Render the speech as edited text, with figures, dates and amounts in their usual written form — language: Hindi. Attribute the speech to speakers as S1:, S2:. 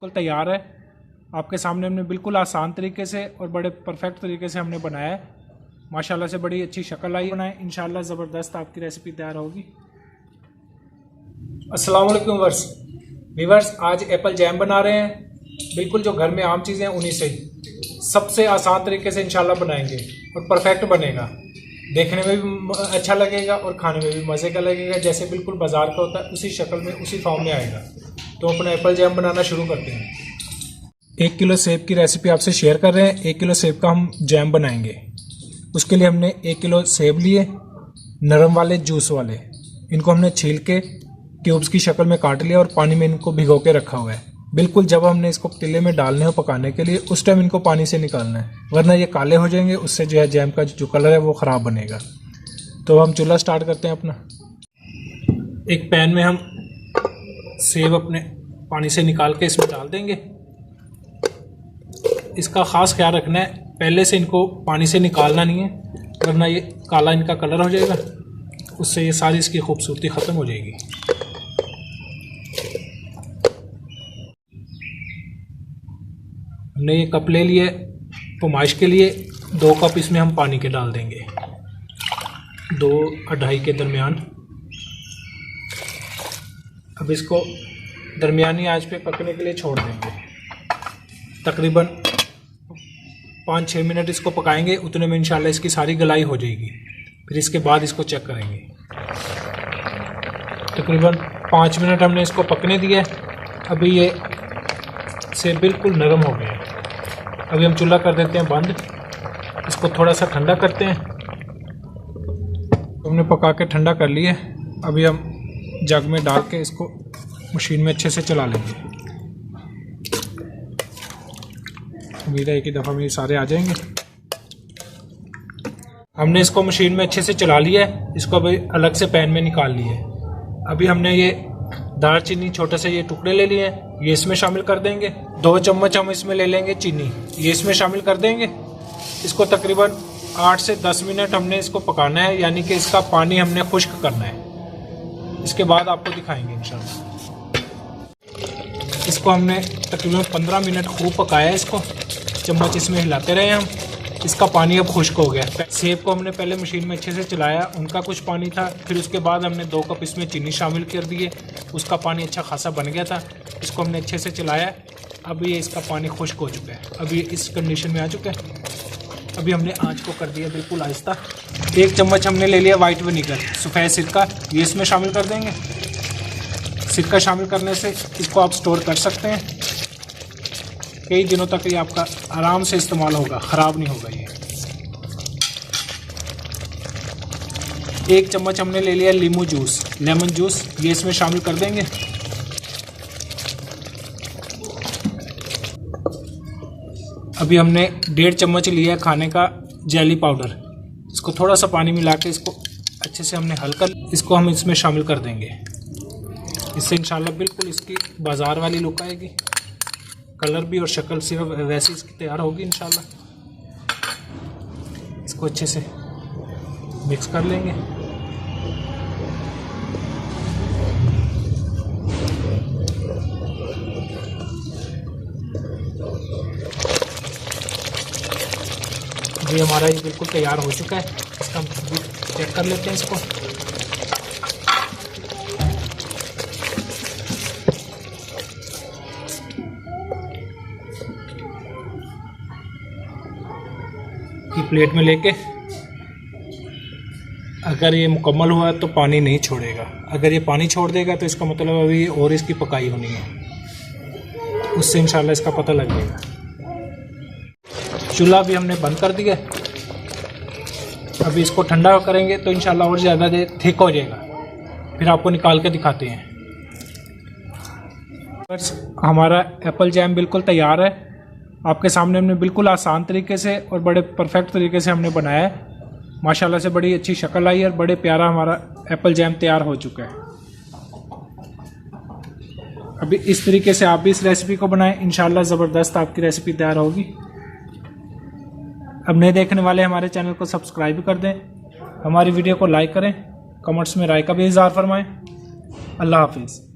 S1: बिल्कुल तैयार है। आपके सामने हमने बिल्कुल आसान तरीके से और बड़े परफेक्ट तरीके से हमने बनाया है। माशाल्लाह से बड़ी अच्छी शक्ल आई बनाए। इंशाल्लाह ज़बरदस्त आपकी रेसिपी तैयार होगी। अस्सलाम वालेकुम वीवर्स, आज एप्पल जैम बना रहे हैं। बिल्कुल जो घर में आम चीज़ें हैं उन्हीं से ही सबसे आसान तरीके से इंशाल्लाह बनाएंगे और परफेक्ट बनेगा। देखने में भी अच्छा लगेगा और खाने में भी मज़े का लगेगा। जैसे बिल्कुल बाजार का होता है उसी शक्ल में उसी फॉर्म में आएगा। तो अपना एप्पल जैम बनाना शुरू करते हैं। 1 किलो सेब की रेसिपी आपसे शेयर कर रहे हैं। 1 किलो सेब का हम जैम बनाएंगे। उसके लिए हमने 1 किलो सेब लिए, नरम वाले जूस वाले। इनको हमने छील के क्यूब्स की शक्ल में काट लिया और पानी में इनको भिगो के रखा हुआ है। बिल्कुल जब हमने इसको पतीले में डालने हो पकाने के लिए उस टाइम इनको पानी से निकालना है, वरना ये काले हो जाएंगे। उससे जो है जैम का जो कलर है वो ख़राब बनेगा। तो हम चूल्हा स्टार्ट करते हैं अपना। एक पैन में हम सेब अपने पानी से निकाल के इसमें डाल देंगे। इसका ख़ास ख्याल रखना है, पहले से इनको पानी से निकालना नहीं है, वरना ये काला इनका कलर हो जाएगा। उससे ये सारी इसकी खूबसूरती ख़त्म हो जाएगी। हमने ये कप ले लिए पमाइश के लिए। 2 कप इसमें हम पानी के डाल देंगे, 2-2.5 के दरमियान। अब इसको दरमियानी आंच पे पकने के लिए छोड़ देंगे। तकरीबन 5-6 मिनट इसको पकाएंगे। उतने में इंशाल्लाह इसकी सारी गलाई हो जाएगी। फिर इसके बाद इसको चेक करेंगे। तकरीबन 5 मिनट हमने इसको पकने दिया। अभी ये सेब बिल्कुल नरम हो गए हैं। अभी हम चूल्हा कर देते हैं बंद। इसको थोड़ा सा ठंडा करते हैं। हमने पका के ठंडा कर लिया। अभी हम जग में डाल के इसको मशीन में अच्छे से चला लेंगे। उम्मीद है कि दफ़ा में ये सारे आ जाएंगे। हमने इसको मशीन में अच्छे से चला लिया है। इसको अभी अलग से पैन में निकाल लिया है। अभी हमने ये दालचीनी छोटे से ये टुकड़े ले लिए हैं, ये इसमें शामिल कर देंगे। 2 चम्मच हम इसमें ले लेंगे चीनी, ये इसमें शामिल कर देंगे। इसको तकरीबन 8 से 10 मिनट हमने इसको पकाना है, यानी कि इसका पानी हमने खुश्क करना है। इसके बाद आपको दिखाएंगे इंशाल्लाह। इसको हमने तकरीबन 15 मिनट खूब पकाया है। इसको चम्मच इसमें हिलाते रहे हम। इसका पानी अब खुश्क हो गया। सेब को हमने पहले मशीन में अच्छे से चलाया, उनका कुछ पानी था। फिर उसके बाद हमने 2 कप इसमें चीनी शामिल कर दिए, उसका पानी अच्छा खासा बन गया था। इसको हमने अच्छे से चलाया। अब ये इसका पानी खुश्क हो चुका है। अभी इस कंडीशन में आ चुका है। अभी हमने आंच को कर दिया बिल्कुल आहिस्ता। 1 चम्मच हमने ले लिया वाइट विनीगर, सफ़ेद सिरका, ये इसमें शामिल कर देंगे। सिरका शामिल करने से इसको आप स्टोर कर सकते हैं। कई दिनों तक ये आपका आराम से इस्तेमाल होगा, ख़राब नहीं होगा ये। 1 चम्मच हमने ले लिया लीमू जूस, लेमन जूस, ये इसमें शामिल कर देंगे। अभी हमने 1.5 चम्मच लिया खाने का जेली पाउडर। इसको थोड़ा सा पानी मिला के इसको अच्छे से हमने हल कर, इसको हम इसमें शामिल कर देंगे। इससे इंशाल्लाह बिल्कुल इसकी बाज़ार वाली लुक आएगी। कलर भी और शक्ल सिर्फ वैसी इसकी तैयार होगी इंशाल्लाह। इसको अच्छे से मिक्स कर लेंगे। ये हमारा ये बिल्कुल तैयार हो चुका है। इसका हम चेक कर लेते हैं इसको। प्लेट में लेके, अगर ये मुकम्मल हुआ तो पानी नहीं छोड़ेगा। अगर ये पानी छोड़ देगा तो इसका मतलब अभी और इसकी पकाई होनी है। उससे इंशाल्लाह इसका पता लग जाएगा। चूल्हा भी हमने बंद कर दिया। अभी इसको ठंडा करेंगे तो इंशाल्लाह और ज़्यादा देर थिक हो जाएगा। फिर आपको निकाल के दिखाते हैं। बस हमारा एप्पल जैम बिल्कुल तैयार है। आपके सामने हमने बिल्कुल आसान तरीके से और बड़े परफेक्ट तरीके से हमने बनाया है। माशाल्लाह से बड़ी अच्छी शक्ल आई है और बड़े प्यारा हमारा एप्पल जैम तैयार हो चुका है। अभी इस तरीके से आप भी इस रेसिपी को बनाएं, इंशाल्लाह ज़बरदस्त आपकी रेसिपी तैयार होगी। अब नए देखने वाले हमारे चैनल को सब्सक्राइब कर दें, हमारी वीडियो को लाइक करें, कमेंट्स में राय का भी इज़हार फरमाएं। अल्लाह हाफिज़।